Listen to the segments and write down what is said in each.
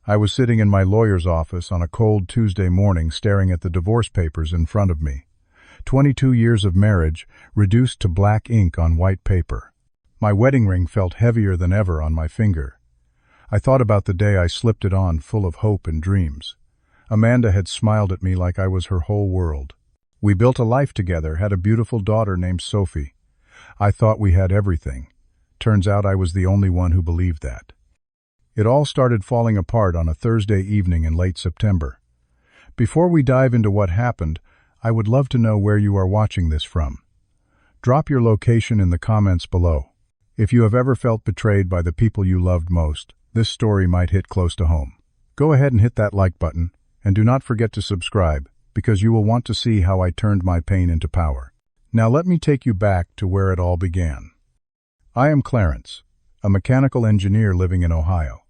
I was sitting in my lawyer's office on a cold Tuesday morning staring at the divorce papers in front of me. 22 years of marriage reduced to black ink on white paper. My wedding ring felt heavier than ever on my finger. I thought about the day I slipped it on, full of hope and dreams. Amanda had smiled at me like I was her whole world. We built a life together, had a beautiful daughter named Sophie. I thought we had everything. Turns out I was the only one who believed that. It all started falling apart on a Thursday evening in late September. Before we dive into what happened, I would love to know where you are watching this from. Drop your location in the comments below. If you have ever felt betrayed by the people you loved most, this story might hit close to home. Go ahead and hit that like button, and do not forget to subscribe, because you will want to see how I turned my pain into power. Now let me take you back to where it all began. I am Clarence, a mechanical engineer living in Ohio.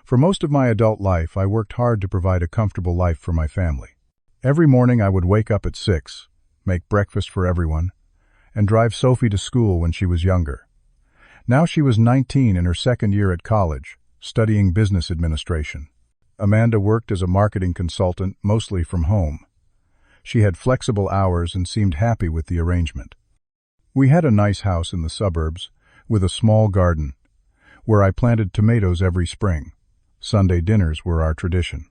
For most of my adult life, I worked hard to provide a comfortable life for my family. Every morning I would wake up at 6, make breakfast for everyone, and drive Sophie to school when she was younger. Now she was 19 in her second year at college, studying business administration. Amanda worked as a marketing consultant, mostly from home. She had flexible hours and seemed happy with the arrangement. We had a nice house in the suburbs, with a small garden, where I planted tomatoes every spring. Sunday dinners were our tradition.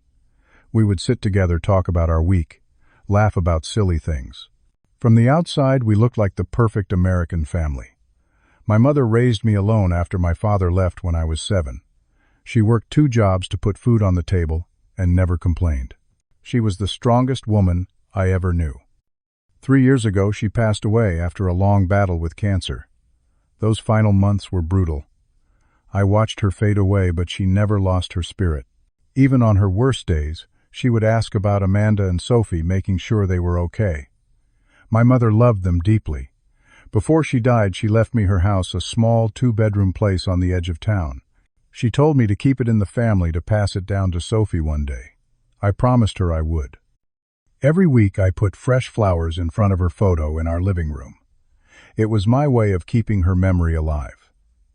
We would sit together, talk about our week, laugh about silly things. From the outside, we looked like the perfect American family. My mother raised me alone after my father left when I was 7. She worked 2 jobs to put food on the table and never complained. She was the strongest woman I ever knew. 3 years ago, she passed away after a long battle with cancer. Those final months were brutal. I watched her fade away, but she never lost her spirit. Even on her worst days, she would ask about Amanda and Sophie, making sure they were okay. My mother loved them deeply. Before she died, she left me her house, a small 2-bedroom place on the edge of town. She told me to keep it in the family, to pass it down to Sophie one day. I promised her I would. Every week I put fresh flowers in front of her photo in our living room. It was my way of keeping her memory alive.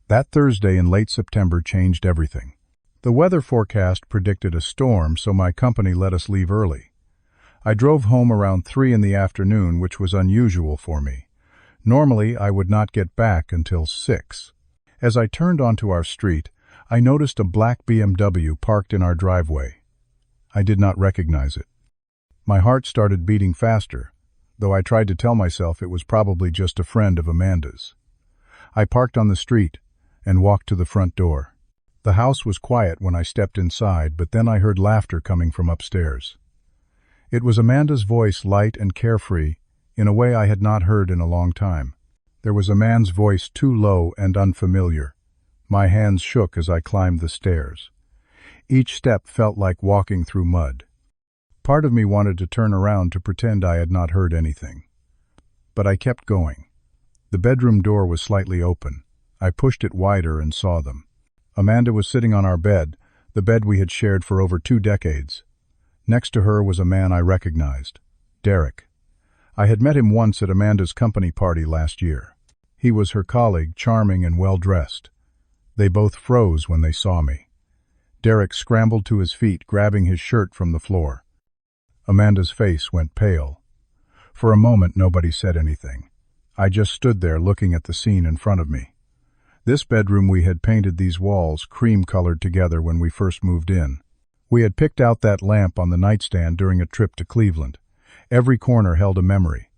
That Thursday in late September changed everything. The weather forecast predicted a storm, so my company let us leave early. I drove home around 3 in the afternoon, which was unusual for me. Normally, I would not get back until 6. As I turned onto our street, I noticed a black BMW parked in our driveway. I did not recognize it. My heart started beating faster, though I tried to tell myself it was probably just a friend of Amanda's. I parked on the street and walked to the front door. The house was quiet when I stepped inside, but then I heard laughter coming from upstairs. It was Amanda's voice, light and carefree, in a way I had not heard in a long time. There was a man's voice, too low and unfamiliar. My hands shook as I climbed the stairs. Each step felt like walking through mud. Part of me wanted to turn around to pretend I had not heard anything. But I kept going. The bedroom door was slightly open. I pushed it wider and saw them. Amanda was sitting on our bed, the bed we had shared for over 2 decades. Next to her was a man I recognized, Derek. I had met him once at Amanda's company party last year. He was her colleague, charming and well-dressed. They both froze when they saw me. Derek scrambled to his feet, grabbing his shirt from the floor. Amanda's face went pale. For a moment, nobody said anything. I just stood there looking at the scene in front of me. This bedroom, we had painted these walls cream-colored together when we first moved in. We had picked out that lamp on the nightstand during a trip to Cleveland. Every corner held a memory.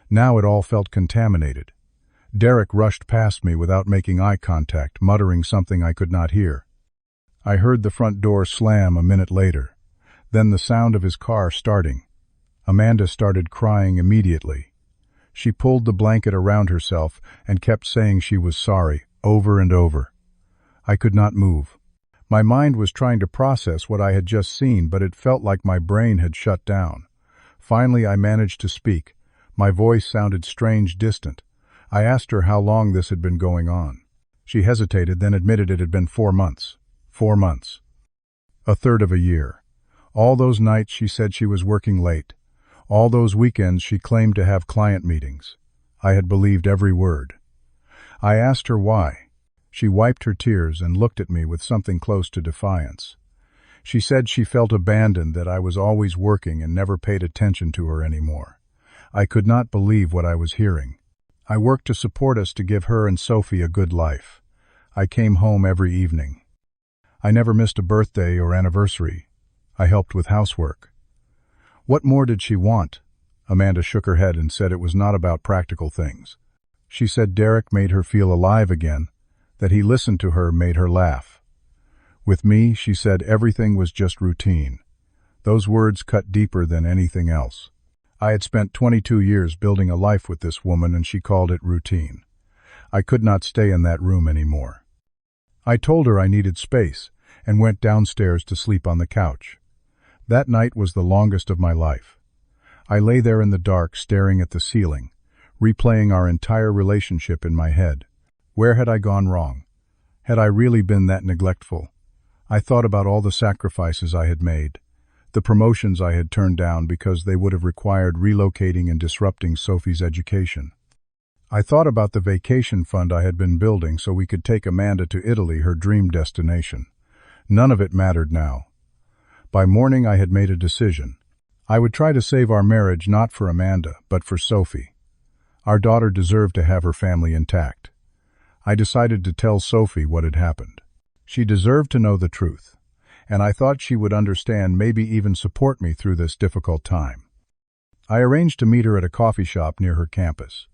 Now it all felt contaminated. Derek rushed past me without making eye contact, muttering something I could not hear. I heard the front door slam a minute later, then the sound of his car starting. Amanda started crying immediately. She pulled the blanket around herself and kept saying she was sorry, over and over. I could not move. My mind was trying to process what I had just seen, but it felt like my brain had shut down. Finally, I managed to speak. My voice sounded strange, distant. I asked her how long this had been going on. She hesitated, then admitted it had been 4 months. 4 months. A third of a year. All those nights she said she was working late. All those weekends she claimed to have client meetings. I had believed every word. I asked her why. She wiped her tears and looked at me with something close to defiance. She said she felt abandoned, that I was always working and never paid attention to her anymore. I could not believe what I was hearing. I worked to support us, to give her and Sophie a good life. I came home every evening. I never missed a birthday or anniversary. I helped with housework. What more did she want? Amanda shook her head and said it was not about practical things. She said Derek made her feel alive again, that he listened to her, made her laugh. With me, she said, everything was just routine. Those words cut deeper than anything else. I had spent 22 years building a life with this woman, and she called it routine. I could not stay in that room anymore. I told her I needed space and went downstairs to sleep on the couch. That night was the longest of my life. I lay there in the dark, staring at the ceiling, replaying our entire relationship in my head. Where had I gone wrong? Had I really been that neglectful? I thought about all the sacrifices I had made, the promotions I had turned down because they would have required relocating and disrupting Sophie's education. I thought about the vacation fund I had been building so we could take Amanda to Italy, her dream destination. None of it mattered now. By morning I had made a decision. I would try to save our marriage, not for Amanda, but for Sophie. Our daughter deserved to have her family intact. I decided to tell Sophie what had happened. She deserved to know the truth, and I thought she would understand, maybe even support me through this difficult time. I arranged to meet her at a coffee shop near her campus.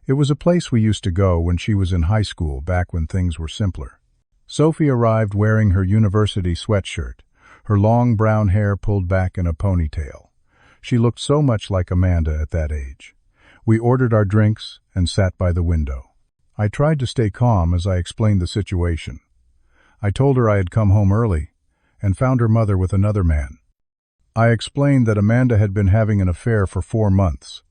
It was a place we used to go when she was in high school, back when things were simpler. Sophie arrived wearing her university sweatshirt, her long brown hair pulled back in a ponytail. She looked so much like Amanda at that age. We ordered our drinks and sat by the window. I tried to stay calm as I explained the situation. I told her I had come home early and found her mother with another man. I explained that Amanda had been having an affair for 4 months.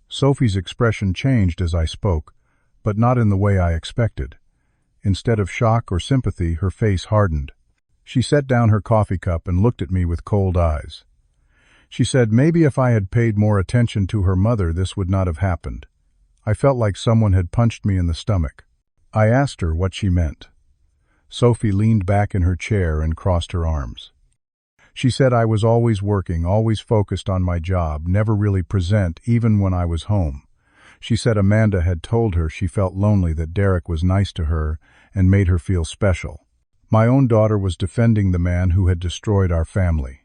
Sophie's expression changed as I spoke, but not in the way I expected. Instead of shock or sympathy, her face hardened. She set down her coffee cup and looked at me with cold eyes. She said maybe if I had paid more attention to her mother, this would not have happened. I felt like someone had punched me in the stomach. I asked her what she meant. Sophie leaned back in her chair and crossed her arms. She said I was always working, always focused on my job, never really present, even when I was home. She said Amanda had told her she felt lonely, that Derek was nice to her and made her feel special. My own daughter was defending the man who had destroyed our family.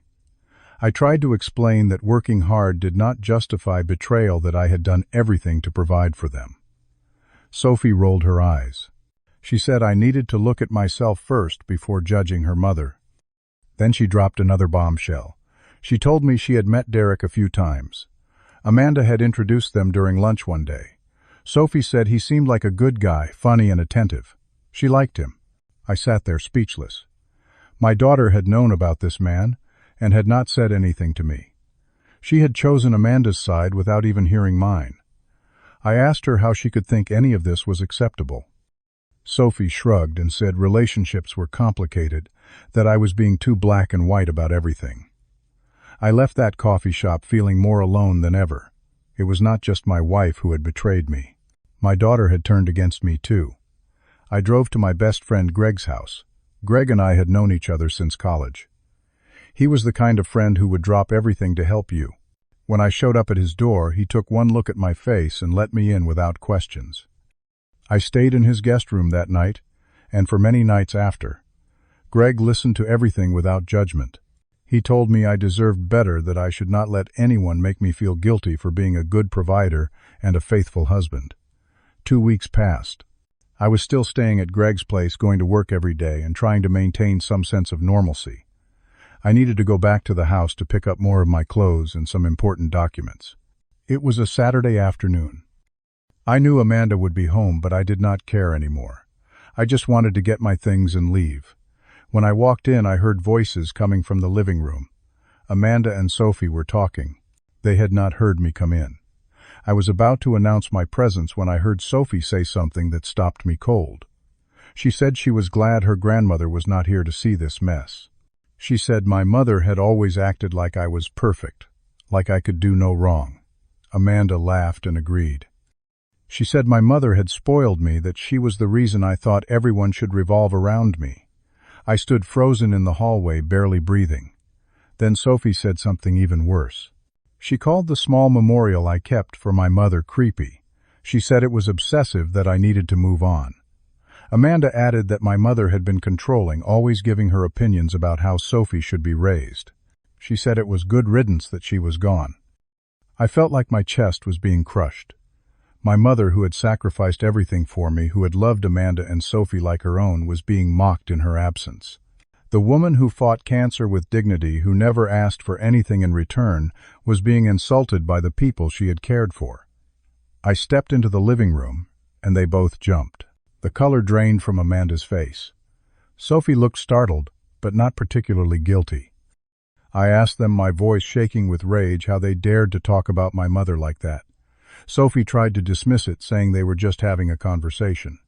I tried to explain that working hard did not justify betrayal, that I had done everything to provide for them. Sophie rolled her eyes. She said I needed to look at myself first before judging her mother. Then she dropped another bombshell. She told me she had met Derek a few times. Amanda had introduced them during lunch one day. Sophie said he seemed like a good guy, funny and attentive. She liked him. I sat there speechless. My daughter had known about this man and had not said anything to me. She had chosen Amanda's side without even hearing mine. I asked her how she could think any of this was acceptable. Sophie shrugged and said relationships were complicated, that I was being too black and white about everything. I left that coffee shop feeling more alone than ever. It was not just my wife who had betrayed me. My daughter had turned against me too. I drove to my best friend Greg's house. Greg and I had known each other since college. He was the kind of friend who would drop everything to help you. When I showed up at his door, he took one look at my face and let me in without questions. I stayed in his guest room that night, and for many nights after. Greg listened to everything without judgment. He told me I deserved better, that I should not let anyone make me feel guilty for being a good provider and a faithful husband. 2 weeks passed. I was still staying at Greg's place, going to work every day and trying to maintain some sense of normalcy. I needed to go back to the house to pick up more of my clothes and some important documents. It was a Saturday afternoon. I knew Amanda would be home, but I did not care anymore. I just wanted to get my things and leave. When I walked in, I heard voices coming from the living room. Amanda and Sophie were talking. They had not heard me come in. I was about to announce my presence when I heard Sophie say something that stopped me cold. She said she was glad her grandmother was not here to see this mess. She said my mother had always acted like I was perfect, like I could do no wrong. Amanda laughed and agreed. She said my mother had spoiled me, that she was the reason I thought everyone should revolve around me. I stood frozen in the hallway, barely breathing. Then Sophie said something even worse. She called the small memorial I kept for my mother creepy. She said it was obsessive, that I needed to move on. Amanda added that my mother had been controlling, always giving her opinions about how Sophie should be raised. She said it was good riddance that she was gone. I felt like my chest was being crushed. My mother, who had sacrificed everything for me, who had loved Amanda and Sophie like her own, was being mocked in her absence. The woman who fought cancer with dignity, who never asked for anything in return, was being insulted by the people she had cared for. I stepped into the living room, and they both jumped. The color drained from Amanda's face. Sophie looked startled, but not particularly guilty. I asked them, my voice shaking with rage, how they dared to talk about my mother like that. Sophie tried to dismiss it, saying they were just having a conversation.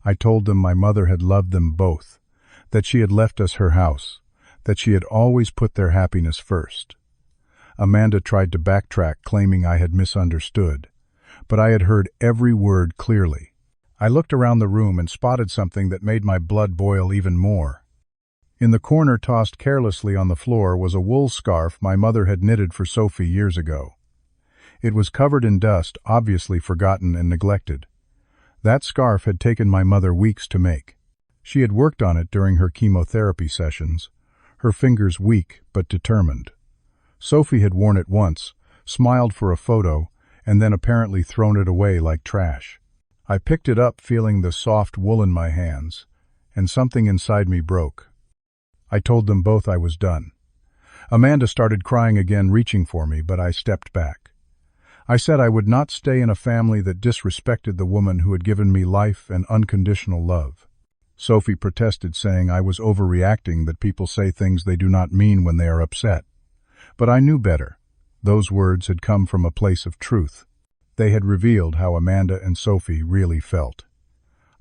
I told them my mother had loved them both, that she had left us her house, that she had always put their happiness first. Amanda tried to backtrack, claiming I had misunderstood, but I had heard every word clearly. I looked around the room and spotted something that made my blood boil even more. In the corner, tossed carelessly on the floor, was a wool scarf my mother had knitted for Sophie years ago. It was covered in dust, obviously forgotten and neglected. That scarf had taken my mother weeks to make. She had worked on it during her chemotherapy sessions, her fingers weak but determined. Sophie had worn it once, smiled for a photo, and then apparently thrown it away like trash. I picked it up, feeling the soft wool in my hands, and something inside me broke. I told them both I was done. Amanda started crying again, reaching for me, but I stepped back. I said I would not stay in a family that disrespected the woman who had given me life and unconditional love. Sophie protested, saying I was overreacting, that people say things they do not mean when they are upset. But I knew better. Those words had come from a place of truth. They had revealed how Amanda and Sophie really felt.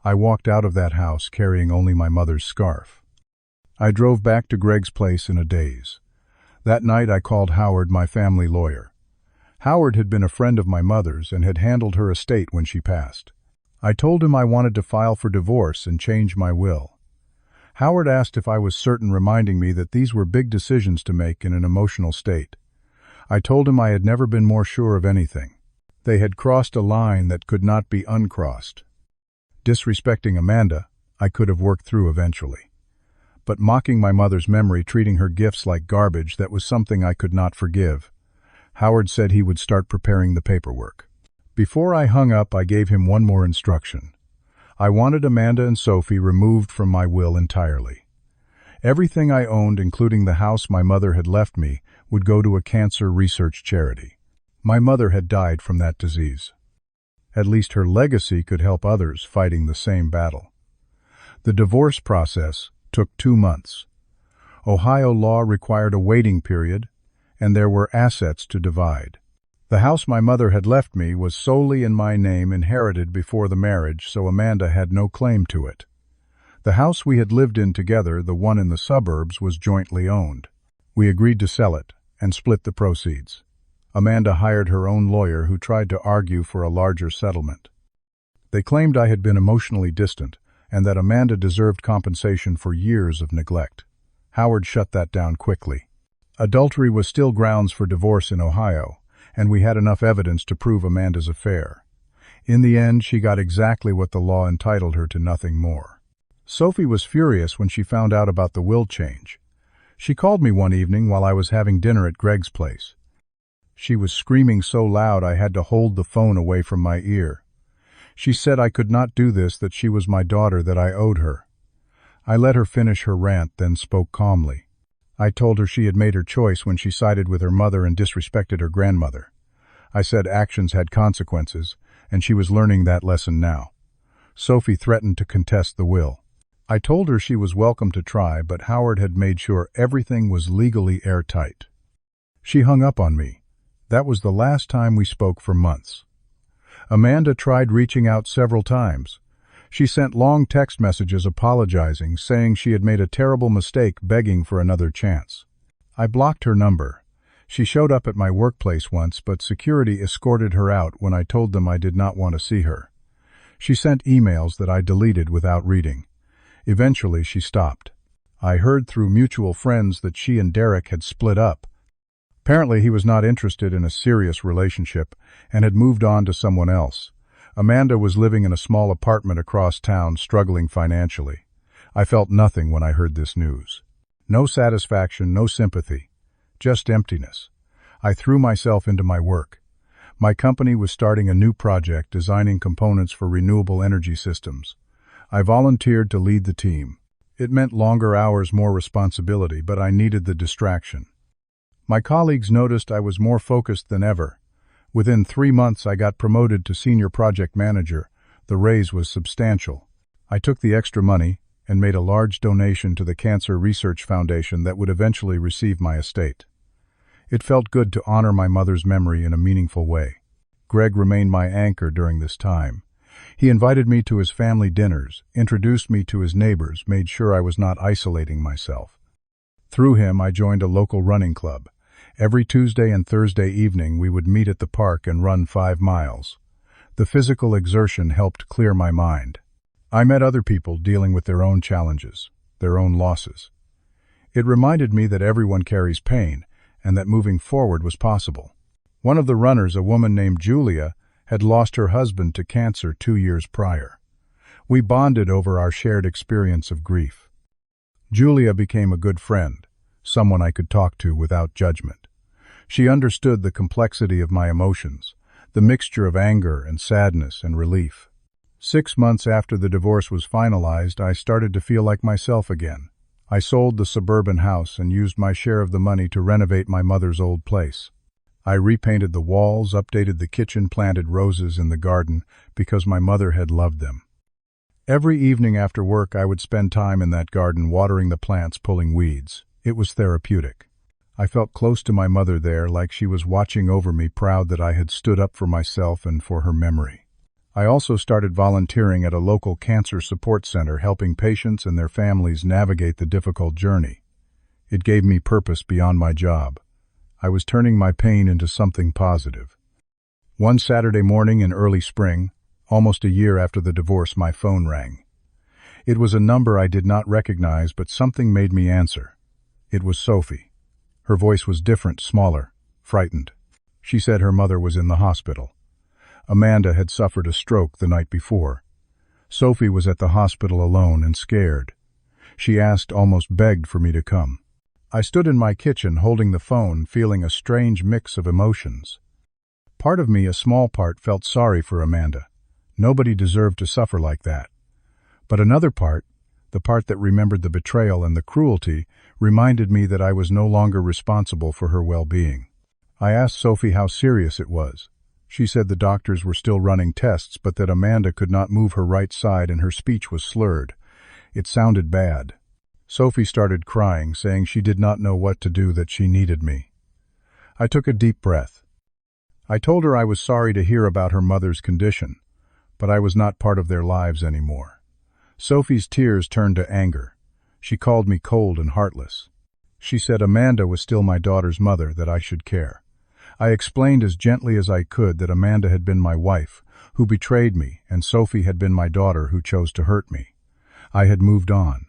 I walked out of that house carrying only my mother's scarf. I drove back to Greg's place in a daze. That night I called Howard, my family lawyer. Howard had been a friend of my mother's and had handled her estate when she passed. I told him I wanted to file for divorce and change my will. Howard asked if I was certain, reminding me that these were big decisions to make in an emotional state. I told him I had never been more sure of anything. They had crossed a line that could not be uncrossed. Disrespecting Amanda, I could have worked through eventually. But mocking my mother's memory, treating her gifts like garbage, that was something I could not forgive. Howard said he would start preparing the paperwork. Before I hung up, I gave him one more instruction. I wanted Amanda and Sophie removed from my will entirely. Everything I owned, including the house my mother had left me, would go to a cancer research charity. My mother had died from that disease. At least her legacy could help others fighting the same battle. The divorce process took 2 months. Ohio law required a waiting period, and there were assets to divide. The house my mother had left me was solely in my name, inherited before the marriage, so Amanda had no claim to it. The house we had lived in together, the one in the suburbs, was jointly owned. We agreed to sell it and split the proceeds. Amanda hired her own lawyer, who tried to argue for a larger settlement. They claimed I had been emotionally distant and that Amanda deserved compensation for years of neglect. Howard shut that down quickly. Adultery was still grounds for divorce in Ohio, and we had enough evidence to prove Amanda's affair. In the end, she got exactly what the law entitled her to, nothing more. Sophie was furious when she found out about the will change. She called me one evening while I was having dinner at Greg's place. She was screaming so loud I had to hold the phone away from my ear. She said I could not do this, that she was my daughter, that I owed her. I let her finish her rant, then spoke calmly. I told her she had made her choice when she sided with her mother and disrespected her grandmother. I said actions had consequences, and she was learning that lesson now. Sophie threatened to contest the will. I told her she was welcome to try, but Howard had made sure everything was legally airtight. She hung up on me. That was the last time we spoke for months. Amanda tried reaching out several times. She sent long text messages apologizing, saying she had made a terrible mistake, begging for another chance. I blocked her number. She showed up at my workplace once, but security escorted her out when I told them I did not want to see her. She sent emails that I deleted without reading. Eventually, she stopped. I heard through mutual friends that she and Derek had split up. Apparently he was not interested in a serious relationship and had moved on to someone else. Amanda was living in a small apartment across town, struggling financially. I felt nothing when I heard this news. No satisfaction, no sympathy, just emptiness. I threw myself into my work. My company was starting a new project, designing components for renewable energy systems. I volunteered to lead the team. It meant longer hours, more responsibility, but I needed the distraction. My colleagues noticed I was more focused than ever. Within 3 months, I got promoted to senior project manager. The raise was substantial. I took the extra money and made a large donation to the Cancer Research Foundation that would eventually receive my estate. It felt good to honor my mother's memory in a meaningful way. Greg remained my anchor during this time. He invited me to his family dinners, introduced me to his neighbors, made sure I was not isolating myself. Through him, I joined a local running club. Every Tuesday and Thursday evening, we would meet at the park and run 5 miles. The physical exertion helped clear my mind. I met other people dealing with their own challenges, their own losses. It reminded me that everyone carries pain and that moving forward was possible. One of the runners, a woman named Julia, had lost her husband to cancer 2 years prior. We bonded over our shared experience of grief. Julia became a good friend, someone I could talk to without judgment. She understood the complexity of my emotions, the mixture of anger and sadness and relief. 6 months after the divorce was finalized, I started to feel like myself again. I sold the suburban house and used my share of the money to renovate my mother's old place. I repainted the walls, updated the kitchen, planted roses in the garden because my mother had loved them. Every evening after work, I would spend time in that garden, watering the plants, pulling weeds. It was therapeutic. I felt close to my mother there, like she was watching over me, proud that I had stood up for myself and for her memory. I also started volunteering at a local cancer support center, helping patients and their families navigate the difficult journey. It gave me purpose beyond my job. I was turning my pain into something positive. One Saturday morning in early spring, almost a year after the divorce, my phone rang. It was a number I did not recognize, but something made me answer. It was Sophie. Her voice was different, smaller, frightened. She said her mother was in the hospital. Amanda had suffered a stroke the night before. Sophie was at the hospital alone and scared. She asked, almost begged, for me to come. I stood in my kitchen holding the phone, feeling a strange mix of emotions. Part of me, a small part, felt sorry for Amanda. Nobody deserved to suffer like that. But another part, the part that remembered the betrayal and the cruelty, reminded me that I was no longer responsible for her well-being. I asked Sophie how serious it was. She said the doctors were still running tests, but that Amanda could not move her right side and her speech was slurred. It sounded bad. Sophie started crying, saying she did not know what to do, that she needed me. I took a deep breath. I told her I was sorry to hear about her mother's condition, but I was not part of their lives anymore. Sophie's tears turned to anger. She called me cold and heartless. She said Amanda was still my daughter's mother, that I should care. I explained as gently as I could that Amanda had been my wife, who betrayed me, and Sophie had been my daughter, who chose to hurt me. I had moved on.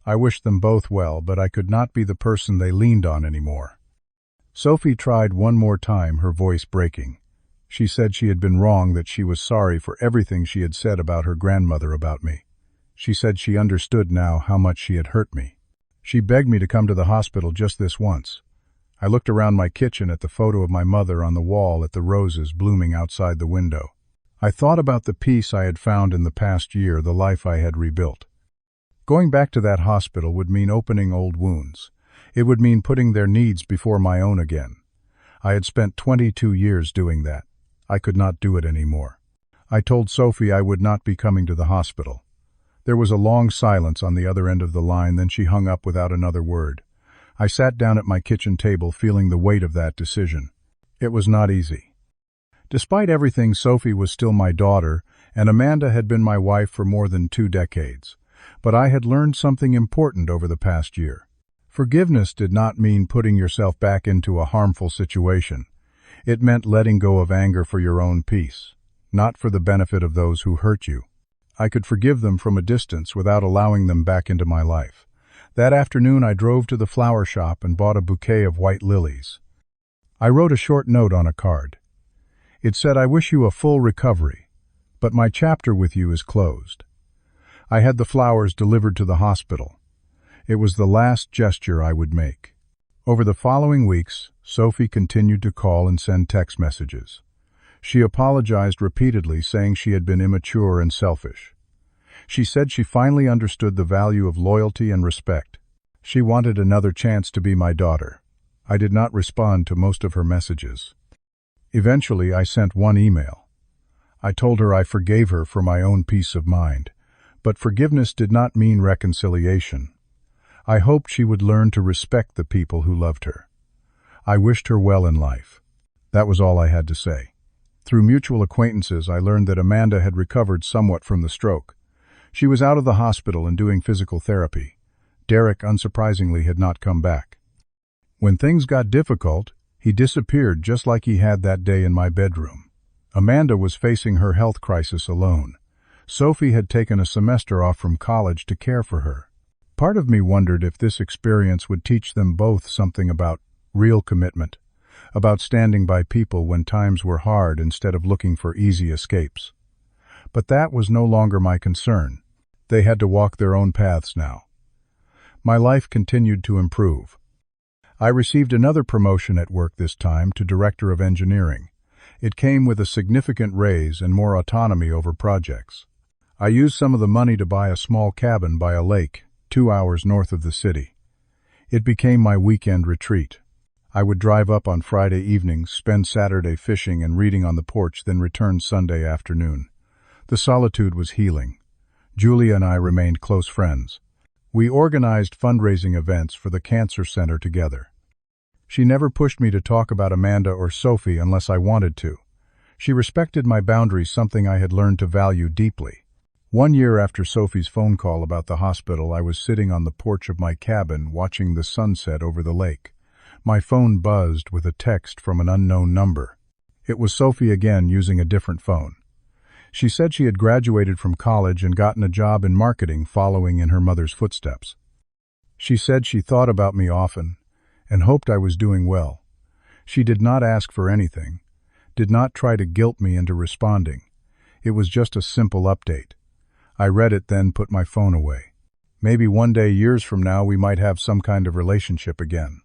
I wished them both well, but I could not be the person they leaned on anymore. Sophie tried one more time, her voice breaking. She said she had been wrong, that she was sorry for everything she had said about her grandmother about me. She said she understood now how much she had hurt me. She begged me to come to the hospital just this once. I looked around my kitchen at the photo of my mother on the wall, at the roses blooming outside the window. I thought about the peace I had found in the past year, the life I had rebuilt. Going back to that hospital would mean opening old wounds. It would mean putting their needs before my own again. I had spent 22 years doing that. I could not do it anymore. I told Sophie I would not be coming to the hospital. There was a long silence on the other end of the line, then she hung up without another word. I sat down at my kitchen table, feeling the weight of that decision. It was not easy. Despite everything, Sophie was still my daughter, and Amanda had been my wife for more than 2 decades. But I had learned something important over the past year. Forgiveness did not mean putting yourself back into a harmful situation. It meant letting go of anger for your own peace, not for the benefit of those who hurt you. I could forgive them from a distance without allowing them back into my life. That afternoon I drove to the flower shop and bought a bouquet of white lilies. I wrote a short note on a card. It said, "I wish you a full recovery, but my chapter with you is closed." I had the flowers delivered to the hospital. It was the last gesture I would make. Over the following weeks, Sophie continued to call and send text messages. She apologized repeatedly, saying she had been immature and selfish. She said she finally understood the value of loyalty and respect. She wanted another chance to be my daughter. I did not respond to most of her messages. Eventually, I sent one email. I told her I forgave her for my own peace of mind, but forgiveness did not mean reconciliation. I hoped she would learn to respect the people who loved her. I wished her well in life. That was all I had to say. Through mutual acquaintances, I learned that Amanda had recovered somewhat from the stroke. She was out of the hospital and doing physical therapy. Derek, unsurprisingly, had not come back. When things got difficult, he disappeared just like he had that day in my bedroom. Amanda was facing her health crisis alone. Sophie had taken a semester off from college to care for her. Part of me wondered if this experience would teach them both something about real commitment, about standing by people when times were hard instead of looking for easy escapes. But that was no longer my concern. They had to walk their own paths now. My life continued to improve. I received another promotion at work, this time to Director of Engineering. It came with a significant raise and more autonomy over projects. I used some of the money to buy a small cabin by a lake, 2 hours north of the city. It became my weekend retreat. I would drive up on Friday evenings, spend Saturday fishing and reading on the porch, then return Sunday afternoon. The solitude was healing. Julia and I remained close friends. We organized fundraising events for the cancer center together. She never pushed me to talk about Amanda or Sophie unless I wanted to. She respected my boundaries, something I had learned to value deeply. 1 year after Sophie's phone call about the hospital, I was sitting on the porch of my cabin watching the sunset over the lake. My phone buzzed with a text from an unknown number. It was Sophie again, using a different phone. She said she had graduated from college and gotten a job in marketing, following in her mother's footsteps. She said she thought about me often and hoped I was doing well. She did not ask for anything, did not try to guilt me into responding. It was just a simple update. I read it, then put my phone away. Maybe one day, years from now, we might have some kind of relationship again.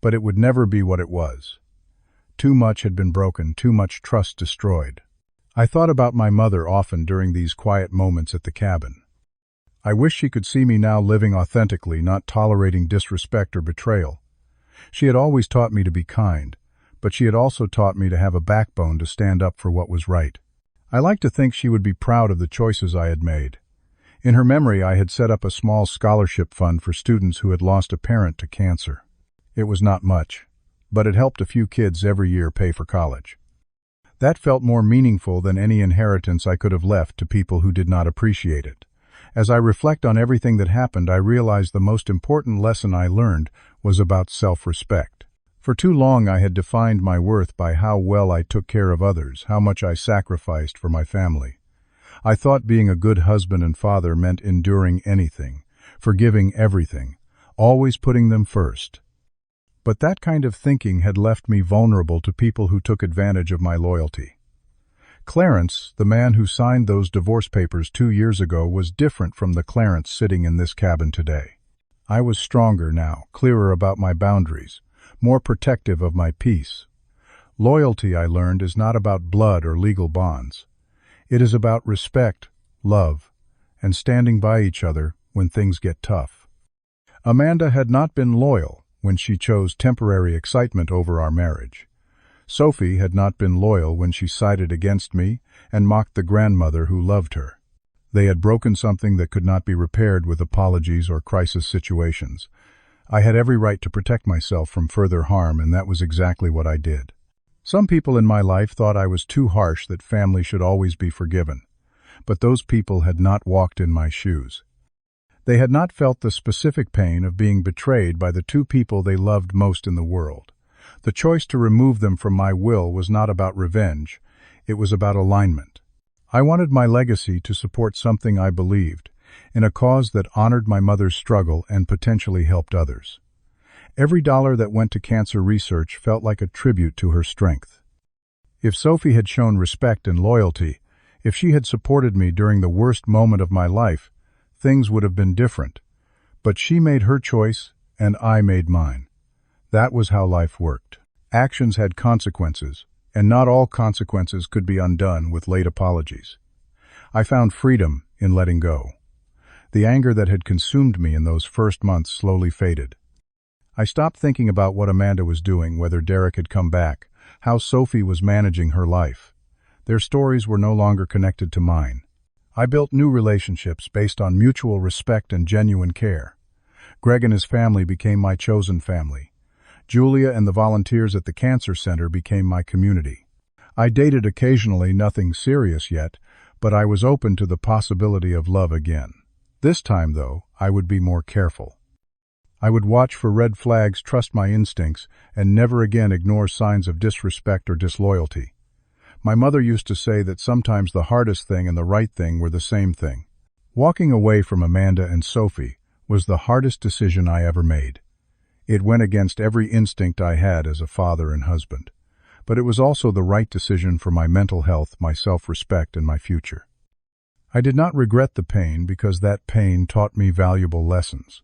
But it would never be what it was. Too much had been broken, too much trust destroyed. I thought about my mother often during these quiet moments at the cabin. I wish she could see me now, living authentically, not tolerating disrespect or betrayal. She had always taught me to be kind, but she had also taught me to have a backbone to stand up for what was right. I like to think she would be proud of the choices I had made. In her memory, I had set up a small scholarship fund for students who had lost a parent to cancer. It was not much, but it helped a few kids every year pay for college. That felt more meaningful than any inheritance I could have left to people who did not appreciate it. As I reflect on everything that happened, I realize the most important lesson I learned was about self-respect. For too long, I had defined my worth by how well I took care of others, how much I sacrificed for my family. I thought being a good husband and father meant enduring anything, forgiving everything, always putting them first. But that kind of thinking had left me vulnerable to people who took advantage of my loyalty. Clarence, the man who signed those divorce papers 2 years ago, was different from the Clarence sitting in this cabin today. I was stronger now, clearer about my boundaries, more protective of my peace. Loyalty, I learned, is not about blood or legal bonds. It is about respect, love, and standing by each other when things get tough. Amanda had not been loyal when she chose temporary excitement over our marriage. Sophie had not been loyal when she sided against me and mocked the grandmother who loved her. They had broken something that could not be repaired with apologies or crisis situations. I had every right to protect myself from further harm, and that was exactly what I did. Some people in my life thought I was too harsh, that family should always be forgiven. But those people had not walked in my shoes. They had not felt the specific pain of being betrayed by the two people they loved most in the world. The choice to remove them from my will was not about revenge, it was about alignment. I wanted my legacy to support something I believed, in a cause that honored my mother's struggle and potentially helped others. Every dollar that went to cancer research felt like a tribute to her strength. If Sophie had shown respect and loyalty, if she had supported me during the worst moment of my life, things would have been different. But she made her choice, and I made mine. That was how life worked. Actions had consequences, and not all consequences could be undone with late apologies. I found freedom in letting go. The anger that had consumed me in those first months slowly faded. I stopped thinking about what Amanda was doing, whether Derek had come back, how Sophie was managing her life. Their stories were no longer connected to mine. I built new relationships based on mutual respect and genuine care. Greg and his family became my chosen family. Julia and the volunteers at the cancer center became my community. I dated occasionally, nothing serious yet, but I was open to the possibility of love again. This time, though, I would be more careful. I would watch for red flags, trust my instincts, and never again ignore signs of disrespect or disloyalty. My mother used to say that sometimes the hardest thing and the right thing were the same thing. Walking away from Amanda and Sophie was the hardest decision I ever made. It went against every instinct I had as a father and husband. But it was also the right decision for my mental health, my self-respect, and my future. I did not regret the pain because that pain taught me valuable lessons.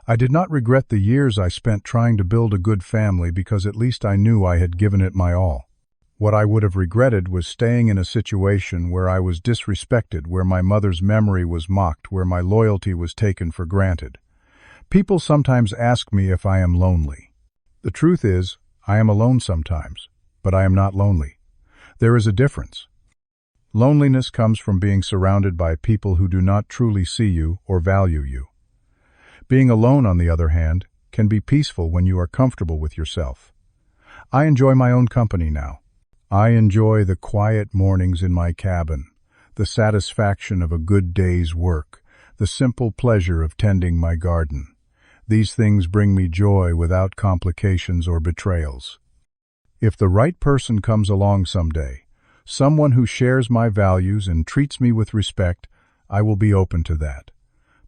I did not regret the years I spent trying to build a good family because at least I knew I had given it my all. What I would have regretted was staying in a situation where I was disrespected, where my mother's memory was mocked, where my loyalty was taken for granted. People sometimes ask me if I am lonely. The truth is, I am alone sometimes, but I am not lonely. There is a difference. Loneliness comes from being surrounded by people who do not truly see you or value you. Being alone, on the other hand, can be peaceful when you are comfortable with yourself. I enjoy my own company now. I enjoy the quiet mornings in my cabin, the satisfaction of a good day's work, the simple pleasure of tending my garden. These things bring me joy without complications or betrayals. If the right person comes along someday, someone who shares my values and treats me with respect, I will be open to that.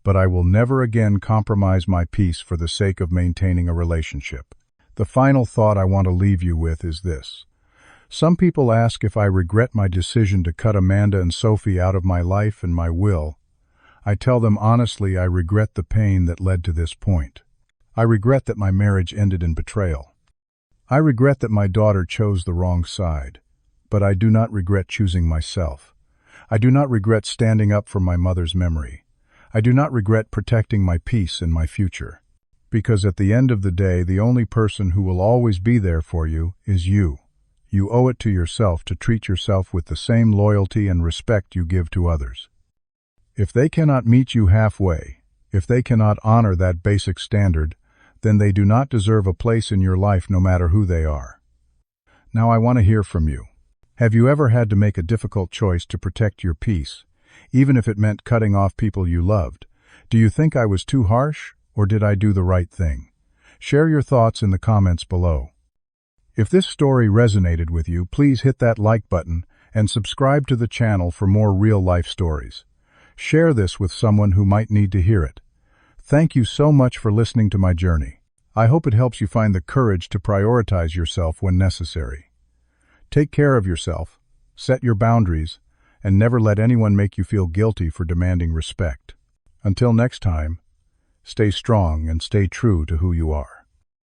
But I will never again compromise my peace for the sake of maintaining a relationship. The final thought I want to leave you with is this. Some people ask if I regret my decision to cut Amanda and Sophie out of my life and my will. I tell them honestly I regret the pain that led to this point. I regret that my marriage ended in betrayal. I regret that my daughter chose the wrong side. But I do not regret choosing myself. I do not regret standing up for my mother's memory. I do not regret protecting my peace and my future. Because at the end of the day, the only person who will always be there for you is you. You owe it to yourself to treat yourself with the same loyalty and respect you give to others. If they cannot meet you halfway, if they cannot honor that basic standard, then they do not deserve a place in your life no matter who they are. Now I want to hear from you. Have you ever had to make a difficult choice to protect your peace, even if it meant cutting off people you loved? Do you think I was too harsh, or did I do the right thing? Share your thoughts in the comments below. If this story resonated with you, please hit that like button and subscribe to the channel for more real-life stories. Share this with someone who might need to hear it. Thank you so much for listening to my journey. I hope it helps you find the courage to prioritize yourself when necessary. Take care of yourself, set your boundaries, and never let anyone make you feel guilty for demanding respect. Until next time, stay strong and stay true to who you are.